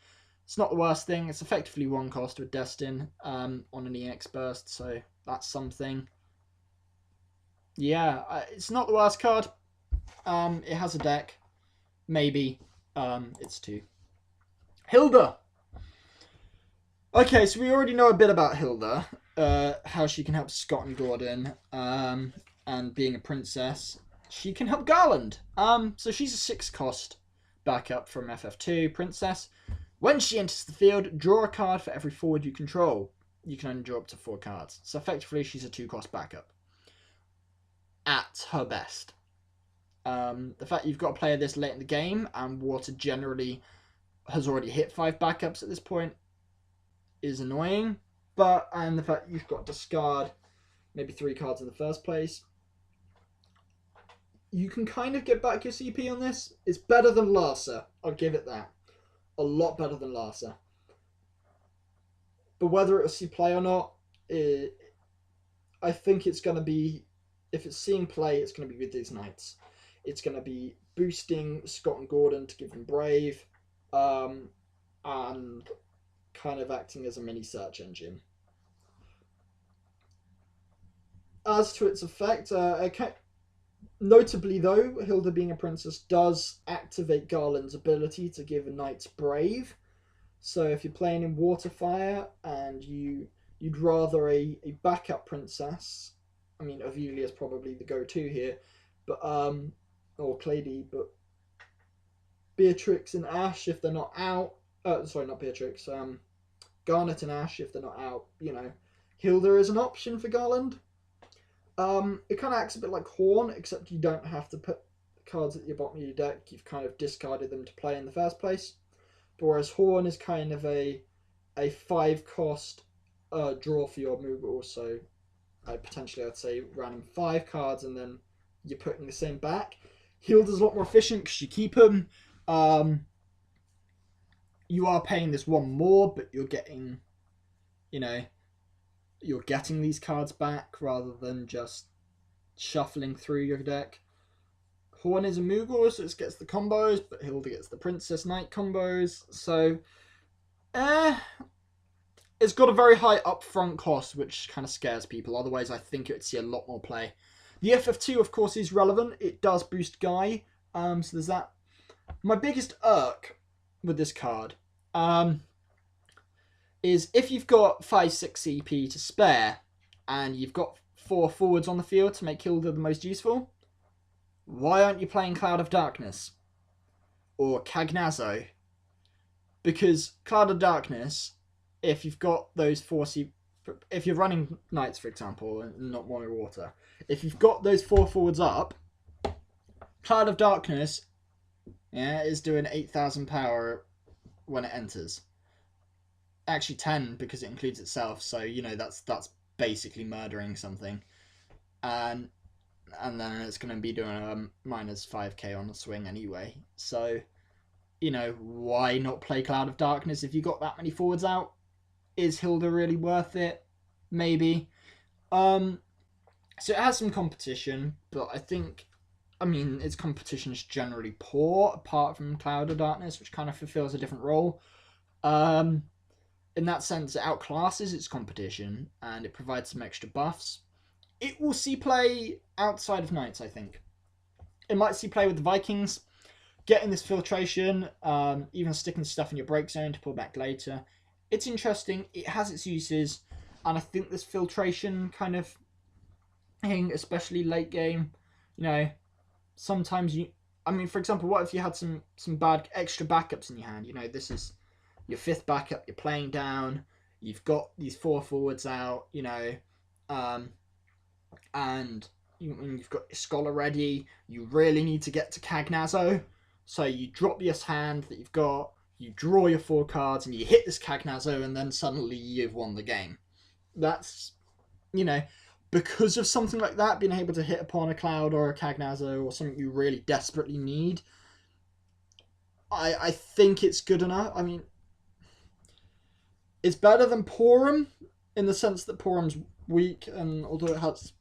It's not the worst thing. It's effectively 1 cost with Destin on an EX burst, so that's something. Yeah, it's not the worst card. It has a deck. Maybe. It's 2. Hilda! Okay, so we already know a bit about Hilda. How she can help Scott and Gordon. And being a princess. She can help Garland. So she's a 6 cost backup from FF2 princess. When she enters the field, draw a card for every forward you control. You can only draw up to 4 cards. So effectively, she's a 2 cost backup. At her best. The fact you've got a player this late in the game, and Water generally has already hit 5 backups at this point, is annoying. And the fact you've got to discard maybe 3 cards in the first place, you can kind of get back your CP on this. It's better than Larsa. I'll give it that. A lot better than Larsa. But whether it'll see play or not, I think it's going to be, if it's seeing play, it's going to be with these Knights. It's going to be boosting Scott and Gordon to give them Brave, and kind of acting as a mini search engine. As to its effect, notably though, Hilda being a princess does activate Garland's ability to give a Knight Brave. So if you're playing in Waterfire and you'd rather a backup princess, I mean Avulia is probably the go-to here, but or Clady, but Beatrix and Ash if they're not out. Sorry, not Beatrix. Garnet and Ash if they're not out. You know, Hilda is an option for Garland. It kind of acts a bit like Horn, except you don't have to put cards at the bottom of your deck. You've kind of discarded them to play in the first place. But whereas Horn is kind of a 5 cost draw for your Moogle, so potentially I'd say random 5 cards and then you're putting the same back. Hilda's a lot more efficient because you keep them. You are paying this 1 more, but you're getting, you're getting these cards back rather than just shuffling through your deck. Horn is a Moogle, so it gets the combos, but Hilda gets the Princess Knight combos. So, it's got a very high upfront cost, which kind of scares people. Otherwise, I think it would see a lot more play. The FF2, of course, is relevant. It does boost Guy, so there's that. My biggest irk with this card is if you've got 5-6 CP to spare and you've got 4 forwards on the field to make Hilda the most useful, why aren't you playing Cloud of Darkness or Cagnazzo? Because Cloud of Darkness, if you've got those 4 CP, if you're running Knights, for example, and not Mono Water, if you've got those 4 forwards up, Cloud of Darkness is doing 8,000 power when it enters. Actually 10 because it includes itself, so that's basically murdering something. And then it's going to be doing a minus 5k on the swing anyway. So, why not play Cloud of Darkness if you got that many forwards out? Is Hilda really worth it? Maybe. So it has some competition, but its competition is generally poor, apart from Cloud of Darkness, which kind of fulfills a different role. In that sense, it outclasses its competition, and it provides some extra buffs. It will see play outside of Knights, I think. It might see play with the Vikings, getting this filtration, even sticking stuff in your break zone to pull back later. It's interesting, it has its uses, and I think this filtration kind of thing, especially late game, sometimes for example, what if you had some bad extra backups in your hand? This is your 5th backup, you're playing down, you've got these 4 forwards out, and you've got your Scholar ready, you really need to get to Cagnazzo, so you drop your hand that you've got, you draw your 4 cards, and you hit this Cagnazzo, and then suddenly you've won the game. That's, because of something like that, being able to hit upon a Cloud or a Cagnazzo or something you really desperately need, I think it's good enough. It's better than Porum in the sense that Porum's weak, and although it has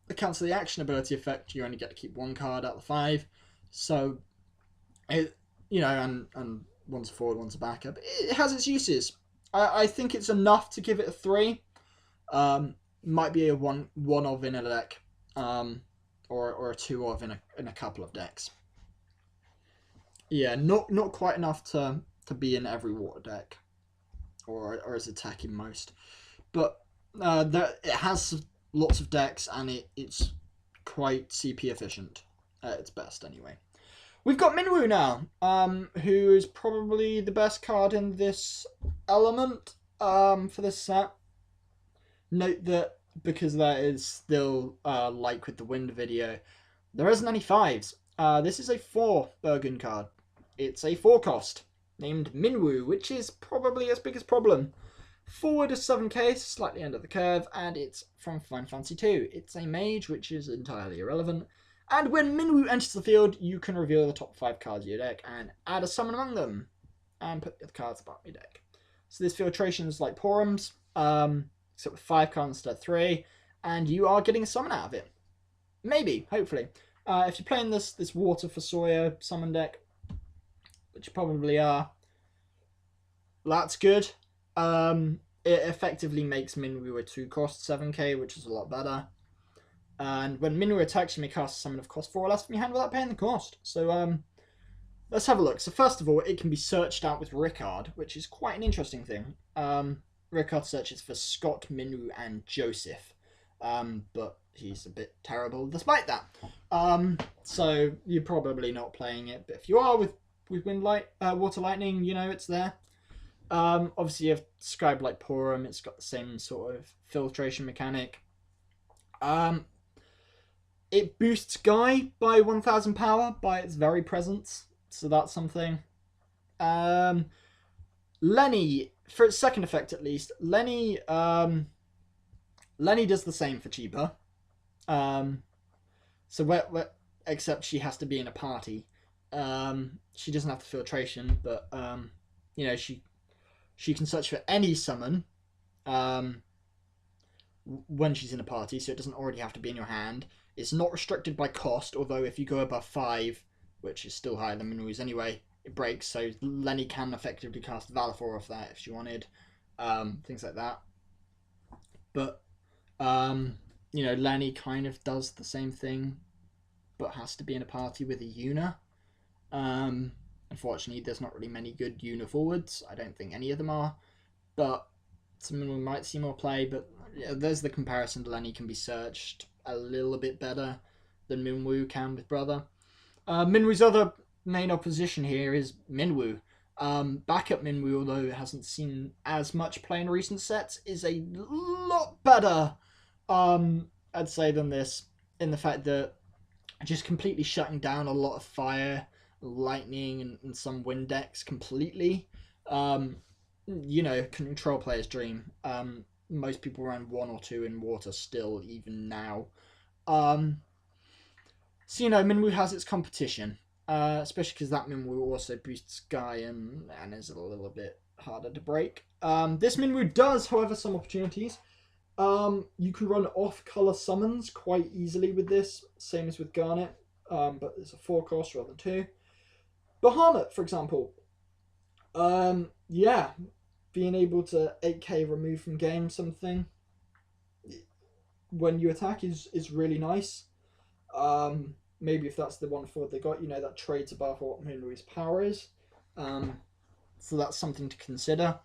the cancel the action ability effect, you only get to keep 1 card out of the 5. So, and one's a forward, one's a backup. It has its uses. I think it's enough to give it a 3. Might be a one of in a deck, or a 2 of in a couple of decks. Yeah, not quite enough to be in every water deck, or as attacking most. But it has lots of decks, and it's quite CP efficient at its best anyway. We've got Minwoo now, who is probably the best card in this element for this set. Note that because that is still like with the wind video, there isn't any 5s. This is a 4 Dragoon card. It's a 4 cost named Minwoo, which is probably its biggest problem. Forward is 7k, slightly under the curve, and it's from Final Fantasy 2. It's a mage, which is entirely irrelevant. And when Minwoo enters the field, you can reveal the top 5 cards of your deck and add a summon among them, and put the other cards above your deck. So this filtration is like Porum's, except with 5 cards instead of 3, and you are getting a summon out of it. Maybe, hopefully. If you're playing this Water for Sawyer summon deck, which you probably are, that's good. It effectively makes Minwoo a 2 cost 7k, which is a lot better. And when Minwoo attacks, you may cast a summon of cost 4 or less from your hand without paying the cost. So let's have a look. So first of all, it can be searched out with Rickard, which is quite an interesting thing. Rickard searches for Scott, Minwoo, and Joseph. But he's a bit terrible despite that. So you're probably not playing it. But if you are with Water Lightning, you know it's there. Obviously you have Scribe like Porum. It's got the same sort of filtration mechanic. It boosts Guy by 1000 power by its very presence, so that's something. Lenny, for its second effect at least, Lenny does the same for cheaper. So except she has to be in a party. She doesn't have the filtration, but you know, she can search for any summon when she's in a party, so it doesn't already have to be in your hand. It's not restricted by cost, although if you go above 5, which is still higher than Minwoo's anyway, it breaks, so Lenny can effectively cast Valifor off that if she wanted. Things like that. But, you know, Lenny kind of does the same thing, but has to be in a party with a Yuna. Unfortunately, there's not really many good Yuna forwards. I don't think any of them are. But some of them might see more play, but yeah, there's the comparison. Lenny can be searched a little bit better than Minwoo can with Brother. Minwoo's other main opposition here is Minwoo. Backup Minwoo, although it hasn't seen as much play in recent sets, is a lot better, I'd say, than this, in the fact that just completely shutting down a lot of fire, lightning, and some wind decks completely. You know, control player's dream. Most people run 1 or 2 in water still, even now. So, you know, Minwoo has its competition. Especially because that Minwoo also boosts Sky and is a little bit harder to break. This Minwoo does, however, some opportunities. You can run off-color summons quite easily with this, same as with Garnet, but it's a 4 cost rather than 2. Bahamut, for example. Yeah, being able to 8k remove from game something when you attack is really nice. Maybe if that's the one forward they got, you know, that trades above what Minwoo's power is. So that's something to consider.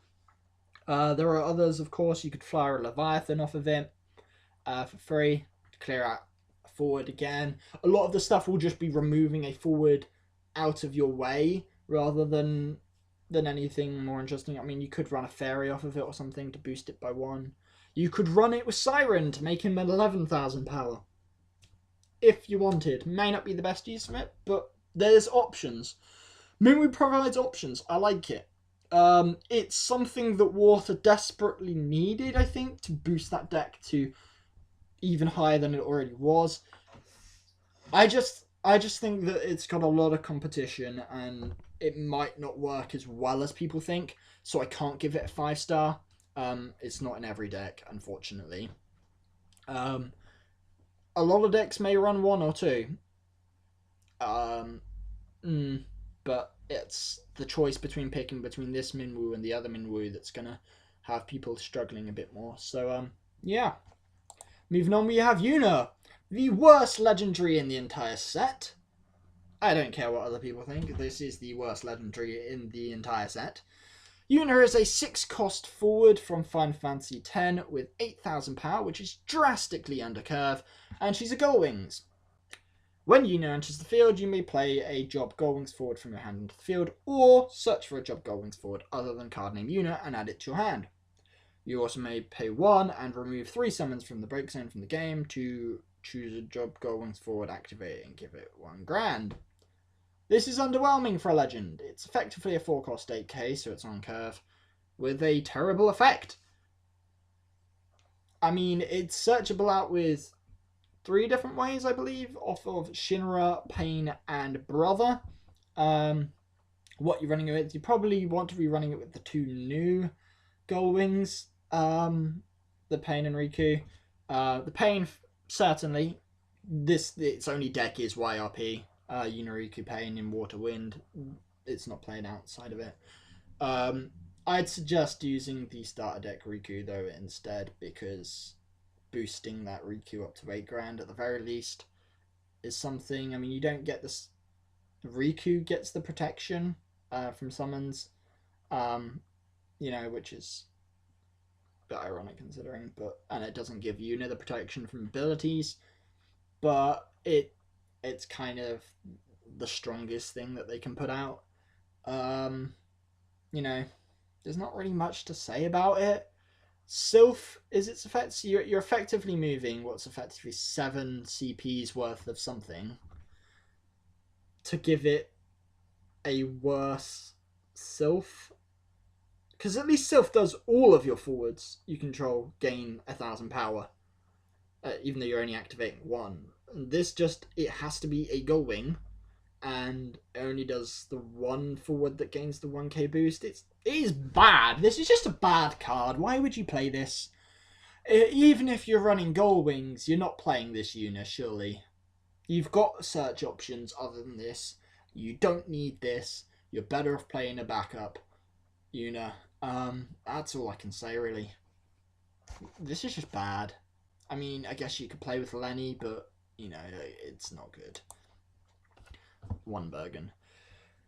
There are others, of course. You could fly a Leviathan off of it for free to clear out a forward again. A lot of the stuff will just be removing a forward out of your way rather than anything more interesting. I mean, you could run a fairy off of it or something to boost it by 1. You could run it with Siren to make him at 11,000 power. If you wanted. May not be the best use of it, but there's options. Minwoo provides options. I like it. It's something that Water desperately needed, I think, to boost that deck to even higher than it already was. I just think that it's got a lot of competition and it might not work as well as people think, so I can't give it a 5-star. It's not in every deck, unfortunately. A lot of decks may run 1 or 2. But it's the choice between picking between this Minwoo and the other Minwoo that's gonna have people struggling a bit more. So yeah. Moving on, we have Yuna, the worst legendary in the entire set. I don't care what other people think. This is the worst legendary in the entire set. Yuna is a 6-cost forward from Final Fantasy X with 8,000 power, which is drastically under curve, and she's a Gull Wings. When Yuna enters the field, you may play a Job Gull Wings forward from your hand into the field, or search for a Job Gull Wings forward other than card name Yuna and add it to your hand. You also may pay 1 and remove 3 summons from the break zone from the game to choose a Job Gull Wings forward, activate it, and give it 1 grand. This is underwhelming for a legend. It's effectively a 4-cost 8k, so it's on curve, with a terrible effect. I mean, it's searchable out with 3 different ways, I believe, off of Shinra, Pain, and Brother. What you're running it with, you probably want to be running it with the 2 new Gull Wings, the Pain and Riku. The Pain, certainly. Its only deck is YRP. Unariku Pain in Water Wind. It's not played outside of it. I'd suggest using the starter deck Riku though instead, because boosting that Riku up to 8 grand at the very least is something. I mean, you don't get this. Riku gets the protection from summons, which is a bit ironic considering, and it doesn't give Yuna the protection from abilities, but it's kind of the strongest thing that they can put out. There's not really much to say about it. Sylph is its effects. You're effectively moving what's effectively 7 CP's worth of something to give it a worse Sylph. Because at least Sylph does all of your forwards you control gain 1,000 power, even though you're only activating 1. This it has to be a Gull Wing, and it only does the 1 forward that gains the 1k boost. It is bad. This is just a bad card. Why would you play this? Even if you're running Gull Wings, you're not playing this Yuna, surely. You've got search options other than this. You don't need this. You're better off playing a backup Yuna. That's all I can say, really. This is just bad. I mean, I guess you could play with Lenny, but it's not good. 1 Bergen.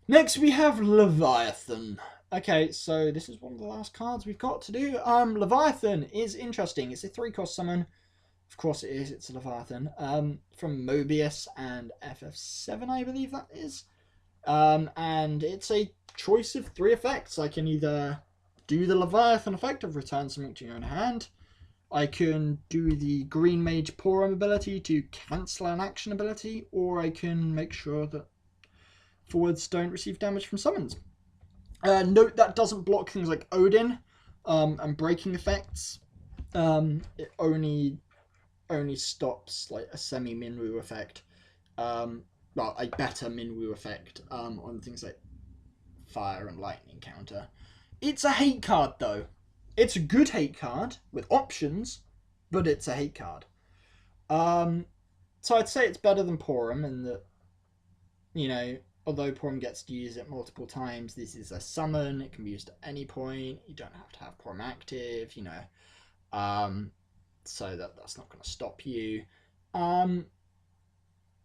Next we have Leviathan. Okay, so this is one of the last cards we've got to do. Leviathan is interesting. It's a 3-cost summon. Of course it is. It's a Leviathan. From Mobius and FF7, I believe that is. And it's a choice of 3 effects. I can either do the Leviathan effect of return something to your own hand. I can do the Green Mage Porum ability to cancel an action ability, or I can make sure that forwards don't receive damage from summons. Note that doesn't block things like Odin and breaking effects. It only stops like a semi-Minwoo effect. A better Minwoo effect on things like fire and lightning counter. It's a hate card though. It's a good hate card with options, but it's a hate card. So I'd say it's better than Porum in that, although Porum gets to use it multiple times, this is a summon. It can be used at any point. You don't have to have Porum active, so that's not going to stop you.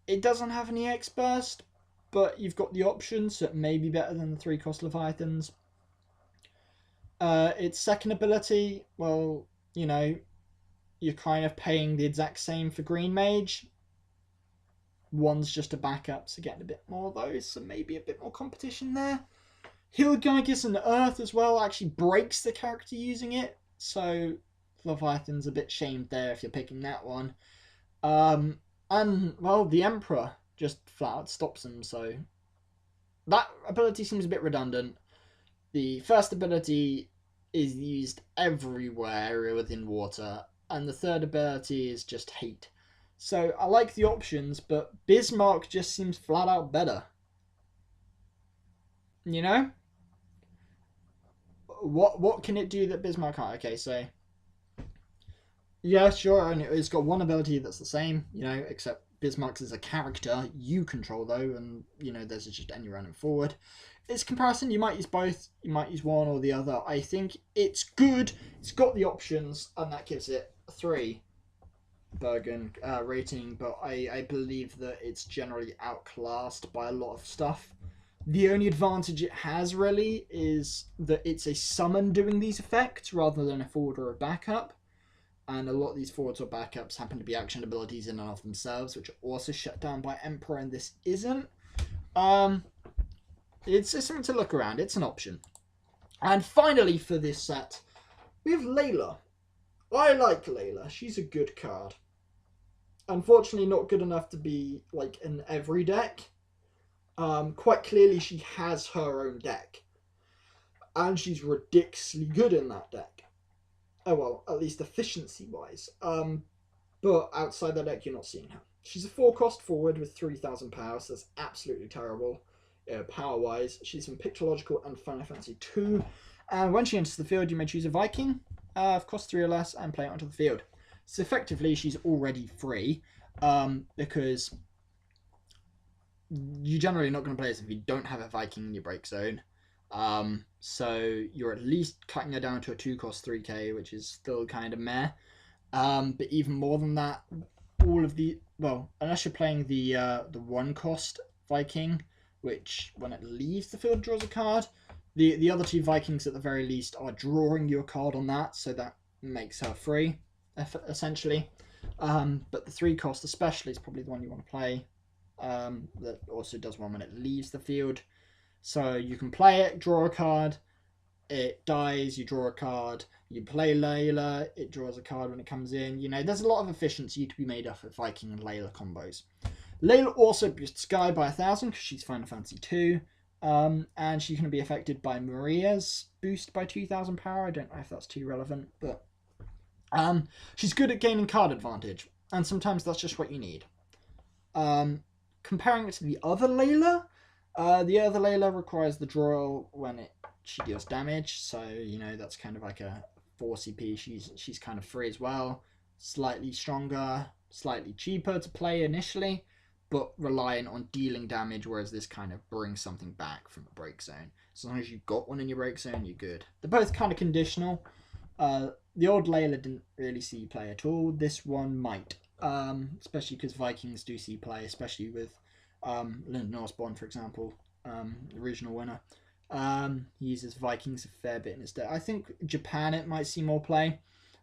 It doesn't have any X Burst, but you've got the option, so it may be better than the 3-cost Leviathans. Its second ability, well, you're kind of paying the exact same for Green Mage. One's just a backup, so getting a bit more of those, so maybe a bit more competition there. Hilda and Earth as well actually breaks the character using it, so Leviathan's a bit shamed there if you're picking that one. And, well, the Emperor just flat out stops him, so that ability seems a bit redundant. The first ability is used everywhere within water, and the third ability is just hate. So I like the options, but Bismarck just seems flat out better. What can it do that Bismarck can't? Okay, so yeah, sure, and it's got 1 ability that's the same, except Bismarck's as a character you control though, and you know there's just any running forward. It's comparison. You might use both. You might use one or the other. I think it's good. It's got the options, and that gives it a 3 Bergen rating. But I believe that it's generally outclassed by a lot of stuff. The only advantage it has really is that it's a summon doing these effects rather than a forward or a backup. And a lot of these forwards or backups happen to be action abilities in and of themselves, which are also shut down by Emperor, and this isn't. It's something to look around. It's an option. And finally for this set, we have Layla. I like Layla. She's a good card. Unfortunately, not good enough to be like in every deck. Quite clearly, she has her own deck. And she's ridiculously good in that deck. Oh well, at least efficiency-wise. But outside that deck, you're not seeing her. She's a 4-cost forward with 3,000 power, so that's absolutely terrible. Power-wise, she's from Pictological and Final Fantasy 2. And when she enters the field, you may choose a Viking of cost 3 or less and play it onto the field. So effectively, she's already free because you're generally not going to play this if you don't have a Viking in your break zone. So you're at least cutting her down to a 2-cost 3k, which is still kind of meh. But even more than that, all of the, well, unless you're playing the 1-cost Viking, which when it leaves the field draws a card, the other 2 Vikings at the very least are drawing you a card on that, so that makes her free, essentially. But the 3-cost especially is probably the one you want to play. That also does one when it leaves the field. So you can play it, draw a card, it dies, you draw a card, you play Layla, it draws a card when it comes in. You know, there's a lot of efficiency to be made up of Viking and Layla combos. Layla also boosts Sky by 1,000 because she's Final Fantasy 2. And she's going to be affected by Maria's boost by 2,000 power. I don't know if that's too relevant, but she's good at gaining card advantage. And sometimes that's just what you need. Comparing it to the other Layla, requires the draw when she deals damage, so you know that's kind of like a 4 CP. She's kind of free as well, slightly stronger, slightly cheaper to play initially, but reliant on dealing damage, whereas this kind of brings something back from the break zone. So as long as you've got one in your break zone, you're good. They're both kind of conditional. The old Layla didn't really see play at all. This one might, especially because Vikings do see play, especially with Lyndon Osborne, for example, the regional winner. He uses Vikings a fair bit in his deck. I think Japan it might see more play,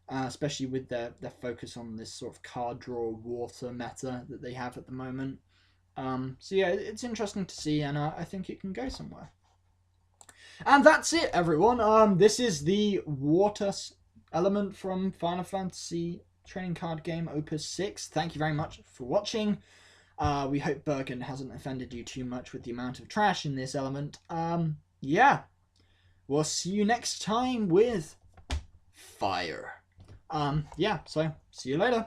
especially with their focus on this sort of card draw water meta that they have at the moment. So yeah, it's interesting to see, and I think it can go somewhere. And that's it, everyone. This is the water element from Final Fantasy trading card game Opus 6. Thank you very much for watching. We hope Bergen hasn't offended you too much with the amount of trash in this element. Yeah. We'll see you next time with fire. Yeah, so see you later.